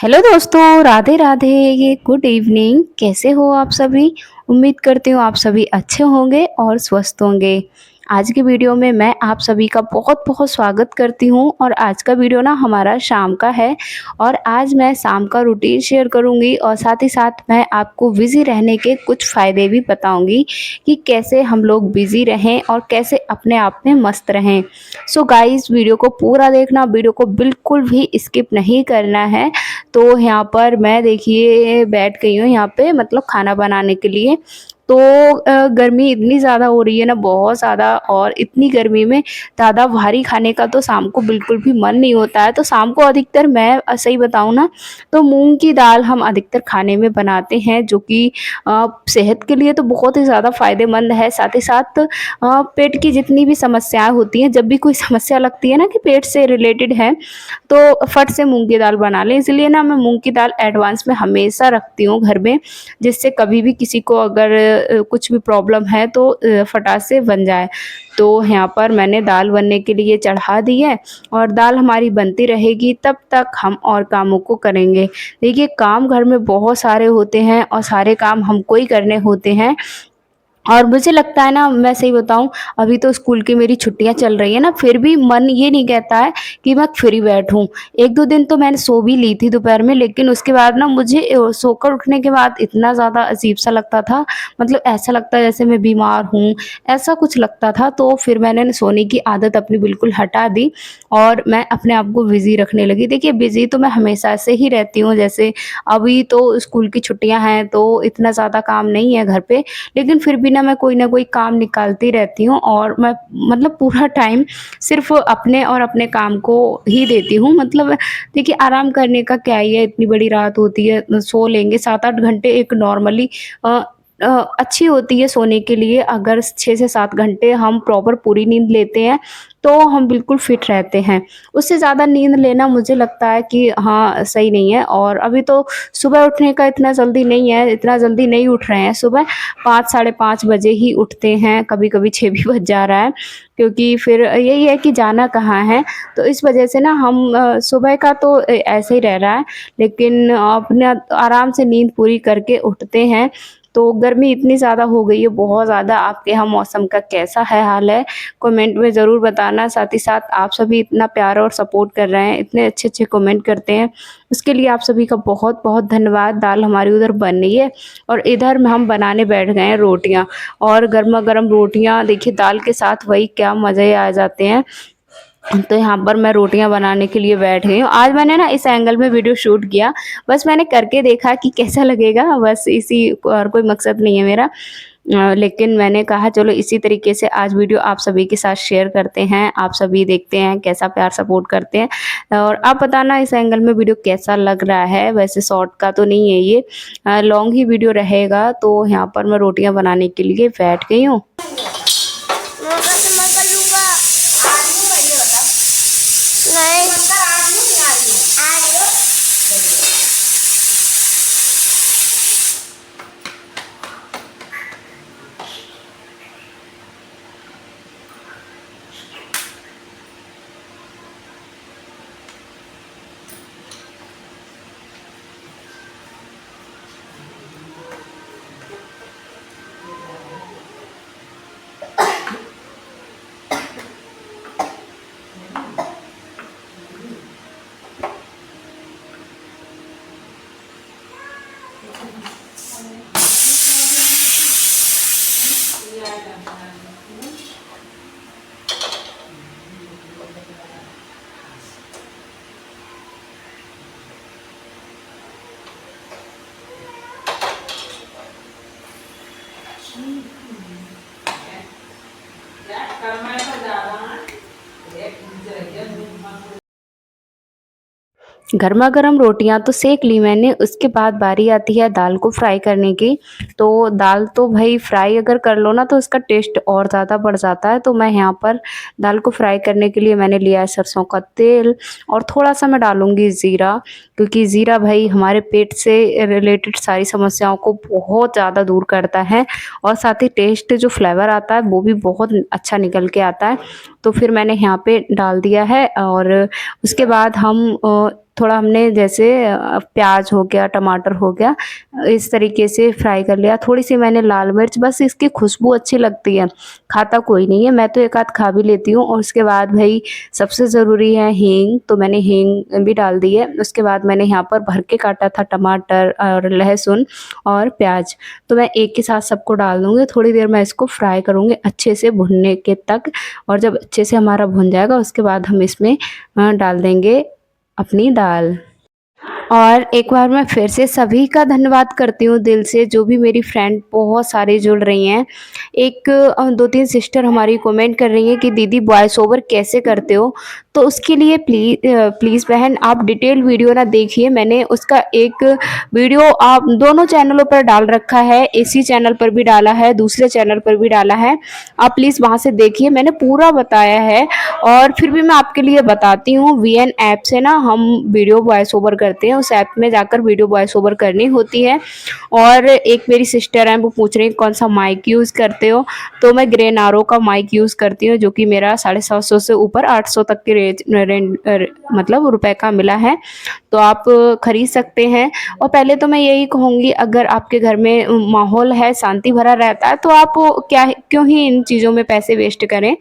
Hello दोस्तों, राधे राधे। ये good evening. कैसे हो आप सभी? उम्मीद करती हूँ आप सभी अच्छे होंगे और स्वस्थ होंगे। आज की वीडियो में मैं आप सभी का बहुत बहुत स्वागत करती हूँ और आज का वीडियो ना हमारा शाम का है। और आज मैं शाम का रूटीन शेयर करूँगी और साथ ही साथ मैं आपको बिज़ी रहने के कुछ फ़ायदे भी बताऊँगी कि कैसे हम लोग बिज़ी रहें और कैसे अपने आप में मस्त रहें। सो गाइस, वीडियो को पूरा देखना, वीडियो को बिल्कुल भी स्किप नहीं करना है। तो यहाँ पर मैं देखिए बैठ गई हूँ यहाँ पे, मतलब खाना बनाने के लिए। तो गर्मी इतनी ज़्यादा हो रही है ना, बहुत ज़्यादा, और इतनी गर्मी में ज़्यादा भारी खाने का तो शाम को बिल्कुल भी मन नहीं होता है। तो शाम को अधिकतर मैं सही बताऊँ ना, तो मूँग की दाल हम अधिकतर खाने में बनाते हैं, जो कि सेहत के लिए तो बहुत ही ज़्यादा फ़ायदेमंद है। साथ ही साथ पेट की जितनी भी समस्याएँ होती हैं, जब भी कोई समस्या लगती है ना कि पेट से रिलेटेड है, तो फट से मूँग की दाल बना लें। इसलिए ना मैं मूँग की दाल एडवांस में हमेशा रखती हूँ घर में, जिससे कभी भी किसी को अगर कुछ भी प्रॉब्लम है तो फटाक से बन जाए। तो यहाँ पर मैंने दाल बनने के लिए चढ़ा दी है और दाल हमारी बनती रहेगी, तब तक हम और कामों को करेंगे। देखिए, काम घर में बहुत सारे होते हैं और सारे काम हमको ही करने होते हैं। और मुझे लगता है ना, मैं सही बताऊँ, अभी तो स्कूल की मेरी छुट्टियाँ चल रही हैं ना, फिर भी मन ये नहीं कहता है कि मैं फ्री बैठूँ। 1-2 दिन तो मैंने सो भी ली थी दोपहर में, लेकिन उसके बाद ना मुझे सोकर उठने के बाद इतना ज़्यादा अजीब-सा लगता था, मतलब ऐसा लगता है जैसे मैं बीमार हूँ, ऐसा कुछ लगता था। तो फिर मैंने ना सोने की आदत अपनी बिल्कुल हटा दी और मैं अपने आप को बिज़ी रखने लगी। देखिए, बिज़ी तो मैं हमेशा से ही रहती हूँ, जैसे अभी तो स्कूल की छुट्टियाँ हैं, तो इतना ज़्यादा काम नहीं है घर पे, लेकिन फिर भी ना मैं कोई ना कोई काम निकालती रहती हूँ और मैं मतलब पूरा टाइम सिर्फ़ अपने और अपने काम को ही देती हूँ। मतलब देखिए, आराम करने का क्या ही है, इतनी बड़ी रात होती है, सो लेंगे 7-8 घंटे। एक नॉर्मली अ अ, अच्छी होती है सोने के लिए। अगर 6 से 7 घंटे हम प्रॉपर पूरी नींद लेते हैं, तो हम बिल्कुल फिट रहते हैं। उससे ज़्यादा नींद लेना मुझे लगता है कि हाँ, सही नहीं है। और अभी तो सुबह उठने का इतना जल्दी नहीं है, इतना जल्दी नहीं उठ रहे हैं सुबह। 5 साढ़े 5 बजे ही उठते हैं, कभी-कभी 6 भी बज जा रहा है, क्योंकि फिर यही है कि जाना कहाँ है। तो इस वजह से ना हम सुबह का तो ऐसे ही रह रहा है, लेकिन अपना आराम से नींद पूरी करके उठते हैं। तो गर्मी इतनी ज़्यादा हो गई है, बहुत ज़्यादा। आपके यहाँ मौसम का कैसा है हाल है? कमेंट में ज़रूर बताना। साथ ही साथ आप सभी इतना प्यार और सपोर्ट कर रहे हैं, इतने अच्छे-अच्छे कमेंट करते हैं, उसके लिए आप सभी का बहुत-बहुत धन्यवाद। दाल हमारी उधर बन रही है और इधर में हम बनाने बैठ गए हैं रोटियाँ, और गरमा-गरम रोटियाँ देखिए दाल के साथ, वही क्या मज़े आ जाते हैं। तो यहाँ पर मैं रोटियाँ बनाने के लिए बैठ गई हूँ। आज मैंने ना इस एंगल में वीडियो शूट किया, बस मैंने करके देखा कि कैसा लगेगा, बस इसी, और कोई मकसद नहीं है मेरा। लेकिन मैंने कहा चलो इसी तरीके से आज वीडियो आप सभी के साथ शेयर करते हैं, आप सभी देखते हैं कैसा प्यार सपोर्ट करते हैं। और आप बताना इस एंगल में वीडियो कैसा लग रहा है। वैसे शॉर्ट का तो नहीं है ये, लॉन्ग ही वीडियो रहेगा। तो यहाँ पर मैं रोटियाँ बनाने के लिए बैठ गई हूँ। मगर से मैं कर लूंगा। आज नहीं बनी होता। नहीं मगर आज नहीं आ रही हूँ। आ रही हो। गरमा-गरम रोटियाँ तो सेंक ली मैंने, उसके बाद बारी आती है दाल को फ्राई करने की। तो दाल तो भई फ्राई अगर कर लो ना, तो उसका टेस्ट और ज़्यादा बढ़ जाता है। तो मैं यहाँ पर दाल को फ्राई करने के लिए मैंने लिया है सरसों का तेल, और थोड़ा-सा मैं डालूँगी ज़ीरा, क्योंकि ज़ीरा भई हमारे पेट से रिलेटेड सारी समस्याओं को बहुत ज़्यादा दूर करता है, और साथ ही टेस्ट जो फ्लेवर आता है वो भी बहुत अच्छा निकल के आता है। तो फिर मैंने यहाँ पे डाल दिया है, और उसके बाद हम थोड़ा हमने जैसे प्याज हो गया, टमाटर हो गया, इस तरीके से फ्राई कर लिया। थोड़ी-सी मैंने लाल मिर्च, बस इसकी खुशबू अच्छी लगती है, खाता कोई नहीं है, मैं तो एक आध खा भी लेती हूँ। और उसके बाद भई सबसे ज़रूरी है हींग, तो मैंने हींग भी डाल दी है। उसके बाद मैंने यहाँ पर भर के काटा था टमाटर और लहसुन और प्याज, तो मैं एक के साथ सबको डाल दूँगी। थोड़ी देर मैं इसको फ्राई करूँगी अच्छे से भुनने के तक, और जब अच्छे से हमारा भुन जाएगा उसके बाद हम इसमें डाल देंगे अपनी दाल। और एक बार मैं फिर से सभी का धन्यवाद करती हूँ दिल से, जो भी मेरी फ्रेंड बहुत सारी जुड़ रही हैं। एक 2-3 सिस्टर हमारी कमेंट कर रही हैं कि दीदी वॉइस ओवर कैसे करते हो? तो उसके लिए प्लीज़ बहन आप डिटेल वीडियो ना देखिए, मैंने उसका एक वीडियो आप दोनों चैनलों पर डाल रखा है, इसी चैनल पर भी डाला है, दूसरे चैनल पर भी डाला है। आप प्लीज़ वहाँ से देखिए, मैंने पूरा बताया है। और फिर भी मैं आपके लिए बताती हूँ, वीएन ऐप से ना हम वीडियो वॉइस ओवर करते हैं, उस ऐप में जाकर वीडियो वॉइस ओवर करनी होती है। और एक मेरी सिस्टर हैं, वो पूछ रही हैं कौन सा माइक यूज़ करते हो? तो मैं ग्रेनारो का माइक यूज़ करती हूँ, जो कि मेरा 750 से ऊपर 800 तक की मतलब रुपए का मिला है, तो आप खरीद सकते हैं। और पहले तो मैं यही कहूँगी, अगर आपके घर में माहौल है, शांति भरा रहता है, तो आप क्यों ही इन चीज़ों में पैसे वेस्ट करें।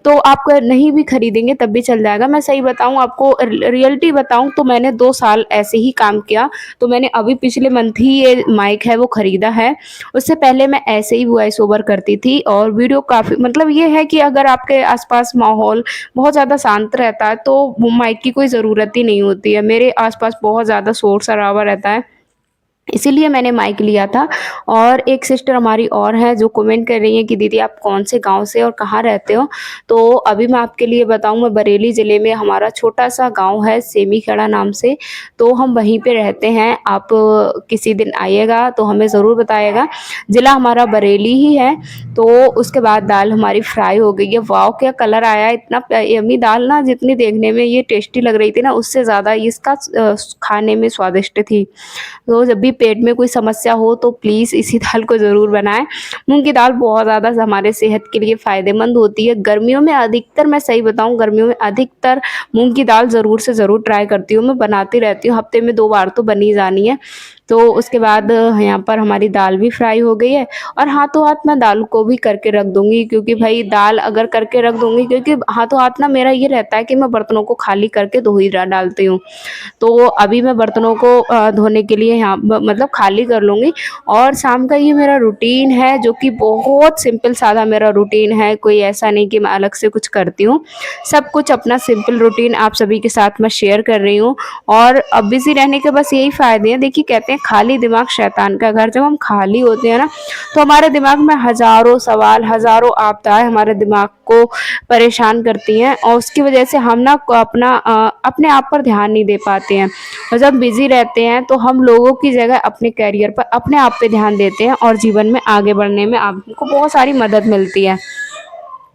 तो आप नहीं भी खरीदेंगे तब भी चल जाएगा। मैं सही बताऊँ आपको, रियलिटी बताऊँ तो मैंने 2 साल ऐसे ही काम किया, तो मैंने अभी पिछले मंथ ही ये माइक है वो खरीदा है। उससे पहले मैं ऐसे ही वॉइस ओवर करती थी, और वीडियो काफ़ी मतलब ये है कि अगर आपके आस-पास माहौल बहुत ज़्यादा शांत रहता है, तो वो माइक की कोई ज़रूरत ही नहीं होती है। मेरे आस-पास बहुत ज़्यादा शोर-शराबा रहता है, इसीलिए मैंने माइक लिया था। और एक सिस्टर हमारी और हैं जो कमेंट कर रही हैं कि दीदी आप कौन से गाँव से और कहाँ रहते हो? तो अभी मैं आपके लिए बताऊँ, मैं बरेली ज़िले में, हमारा छोटा-सा गाँव है सेमीखेड़ा नाम से, तो हम वहीं पे रहते हैं। आप किसी दिन आइएगा तो हमें ज़रूर बताइएगा। ज़िला हमारा बरेली ही है। तो उसके बाद दाल हमारी फ्राई हो गई है। वाओ! क्या कलर आया है, इतना यम्मी दाल ना, जितनी देखने में ये टेस्टी लग रही थी ना, उससे ज़्यादा इसका खाने में स्वादिष्ट थी। तो जब भी पेट में कोई समस्या हो तो प्लीज़ इसी दाल को ज़रूर बनाएँ। मूँग की दाल बहुत ज़्यादा हमारे सेहत के लिए फ़ायदेमंद होती है। गर्मियों में अधिकतर, मैं सही बताऊँ, गर्मियों में अधिकतर मूँग की दाल ज़रूर से ज़रूर ट्राई करती हूँ, मैं बनाती रहती हूँ, हफ़्ते में 2 बार तो बन ही जानी है। तो उसके बाद यहाँ पर हमारी दाल भी फ्राई हो गई है, और हाथों-हाथ मैं दाल को भी करके रख दूँगी, क्योंकि भई दाल अगर करके रख दूँगी, क्योंकि हाथों-हाथ ना मेरा ये रहता है कि मैं बर्तनों को खाली करके धो ही डालती हूँ। तो अभी मैं बर्तनों को धोने के लिए यहाँ मतलब खाली कर लूँगी। और शाम का ये मेरा रूटीन है, जो कि बहुत सिंपल सादा मेरा रूटीन है, कोई ऐसा नहीं कि मैं अलग से कुछ करती हूँ। सब कुछ अपना सिंपल रूटीन आप सभी के साथ मैं शेयर कर रही हूँ। और अब बिज़ी रहने के बस यही फ़ायदे हैं। देखिए, कहते हैं खाली दिमाग शैतान का घर। जब हम खाली होते हैं ना, तो हमारे दिमाग में हज़ारों सवाल, हज़ारों आपदाएँ हमारे दिमाग को परेशान करती हैं, और उसकी वजह से हम ना अपने आप पर ध्यान नहीं दे पाते हैं। और जब बिज़ी रहते हैं तो हम लोगों की जगह अपने करियर पर, अपने आप पे ध्यान देते हैं, और जीवन में आगे बढ़ने में आपको बहुत सारी मदद मिलती है।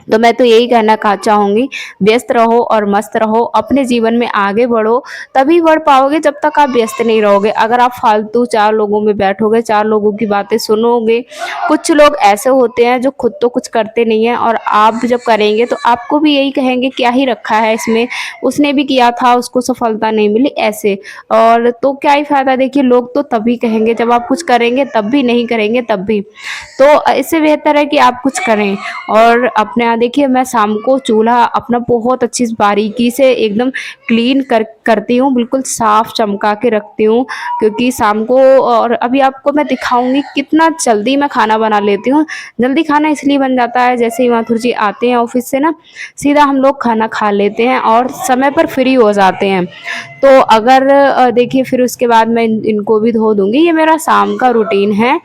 तो मैं तो यही कहना चाहूँगी, व्यस्त रहो और मस्त रहो, अपने जीवन में आगे बढ़ो, तभी बढ़ पाओगे जब तक आप व्यस्त नहीं रहोगे। अगर आप फालतू 4 लोगों में बैठोगे, 4 लोगों की बातें सुनोगे, कुछ लोग ऐसे होते हैं जो खुद तो कुछ करते नहीं हैं, और आप जब करेंगे तो आपको भी यही कहेंगे क्या ही रखा है इसमें, उसने भी किया था, उसको सफलता नहीं मिली, ऐसे। और तो क्या ही फ़ायदा, देखिए लोग तो तभी कहेंगे जब आप कुछ करेंगे, तब भी नहीं करेंगे तब भी। तो इससे बेहतर है कि आप कुछ करें। और अपने यहाँ देखिए, मैं शाम को चूल्हा अपना बहुत अच्छी बारीकी से एकदम क्लीन करती हूँ, बिल्कुल साफ चमका के रखती हूँ, क्योंकि शाम को, और अभी आपको मैं दिखाऊंगी कितना जल्दी मैं खाना बना लेती हूँ। जल्दी खाना इसलिए बन जाता है, जैसे ही माथुर जी आते हैं ऑफिस से ना, सीधा हम लोग खाना खा लेते हैं और समय पर फ्री हो जाते हैं। तो अगर देखिए, फिर उसके बाद मैं इनको भी धो दूंगी। ये मेरा शाम का रूटीन है।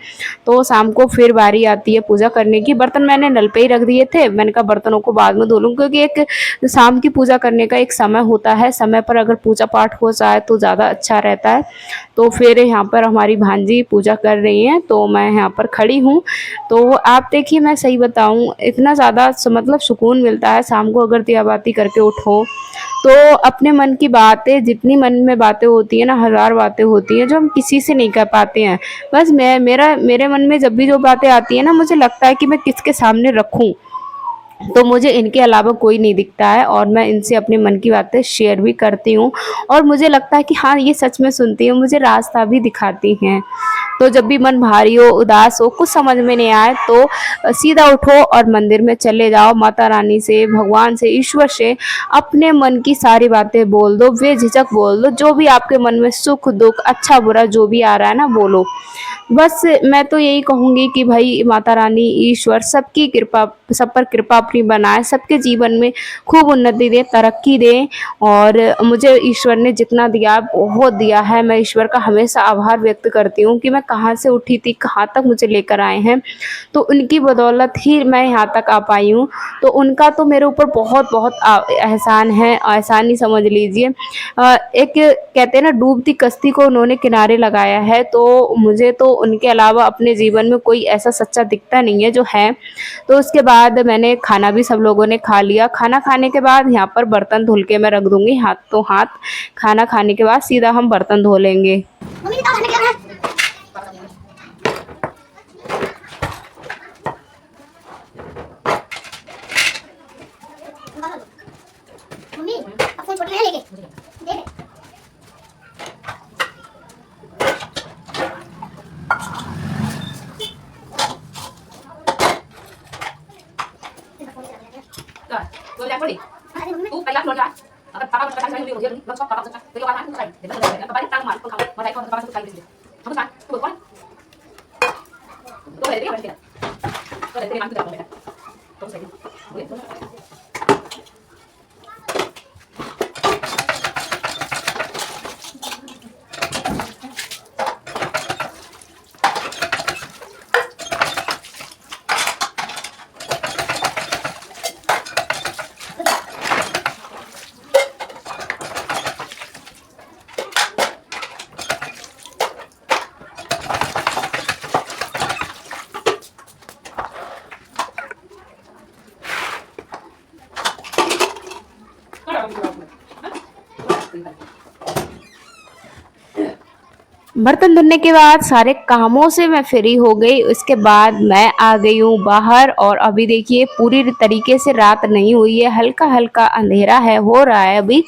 तो शाम को फिर बारी आती है पूजा करने की। बर्तन मैंने नल पे ही रख दिए थे, मैंने कहा बर्तनों को बाद में धो लूँ, क्योंकि एक शाम की पूजा करने का एक समय होता है, समय पर अगर पूजा पाठ हो जाए तो ज़्यादा अच्छा रहता है। तो फिर यहाँ पर हमारी भांजी पूजा कर रही हैं, तो मैं यहाँ पर खड़ी हूँ। तो आप देखिए, मैं सही बताऊँ, इतना ज़्यादा मतलब सुकून मिलता है शाम को अगर दिया बाती करके उठो, तो अपने मन की बातें, जितनी मन में बातें होती हैं ना, हज़ार बातें होती हैं जो हम किसी से नहीं कह पाते हैं। बस मेरे मन में जब भी जो बातें आती हैं ना, मुझे लगता है कि मैं किसके सामने रखूँ, तो मुझे इनके अलावा कोई नहीं दिखता है और मैं इनसे अपने मन की बातें शेयर भी करती हूँ और मुझे लगता है कि हाँ, ये सच में सुनती हैं, मुझे रास्ता भी दिखाती हैं। तो जब भी मन भारी हो, उदास हो, कुछ समझ में नहीं आए तो सीधा उठो और मंदिर में चले जाओ, माता रानी से, भगवान से, ईश्वर से अपने मन की सारी बातें बोल दो, बेझिझक बोल दो, जो भी आपके मन में सुख दुख अच्छा बुरा जो भी आ रहा है ना, बोलो। बस मैं तो यही कहूँगी कि भाई माता रानी, ईश्वर सबकी कृपा, सब पर कृपा अपनी बनाए, सबके जीवन में खूब उन्नति दे, तरक्की दे। और मुझे ईश्वर ने जितना दिया बहुत दिया है। मैं ईश्वर का हमेशा आभार व्यक्त करती हूँ कि मैं कहाँ से उठी थी, कहाँ तक मुझे लेकर आए हैं। तो उनकी बदौलत ही मैं यहाँ तक आ पाई हूँ। तो उनका तो मेरे ऊपर बहुत बहुत एहसान है, एहसान ही समझ लीजिए। एक कहते हैं ना, डूबती कश्ती को उन्होंने किनारे लगाया है। तो मुझे तो उनके अलावा अपने जीवन में कोई ऐसा सच्चा दिखता नहीं है जो है। तो उसके बाद मैंने खाना भी सब लोगों ने खा लिया। खाना खाने के बाद यहाँ पर बर्तन धुल के मैं रख दूँगी, हाथों हाथ। खाना खाने के बाद सीधा हम बर्तन धो लेंगे। मम्मी बताओ खाने क्या है? मम्मी अब फोन छोड़ लेके दे दे। Rồi ra có đi. Tú bay lắm luôn ra. Papa nó cắn cái gì nó chọc papa nó. Cái papa nó cắn. Để nó papa đi tăng mà con không. Mà đây con papa nó cắn cái gì. Không cắn. Tôi quá. Tôi để cái này kìa. Tôi để cái này ăn cái này. Tôi sẽ đi. बर्तन धुलने के बाद सारे कामों से मैं free हो गई। उसके बाद मैं आ गई हूँ बाहर और अभी देखिए पूरी तरीके से रात नहीं हुई है, हल्का हल्का अंधेरा है, हो रहा है अभी।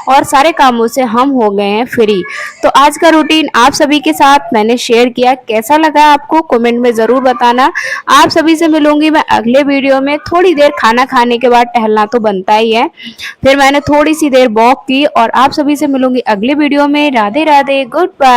और सारे कामों से हम हो गए हैं फ्री। तो आज का रूटीन आप सभी के साथ मैंने शेयर किया। कैसा लगा आपको कमेंट में ज़रूर बताना। आप सभी से मिलूंगी मैं अगले वीडियो में। थोड़ी देर खाना खाने के बाद टहलना तो बनता ही है। फिर मैंने थोड़ी सी देर वॉक की और आप सभी से मिलूंगी अगले वीडियो में। Radhe Radhe, good bye.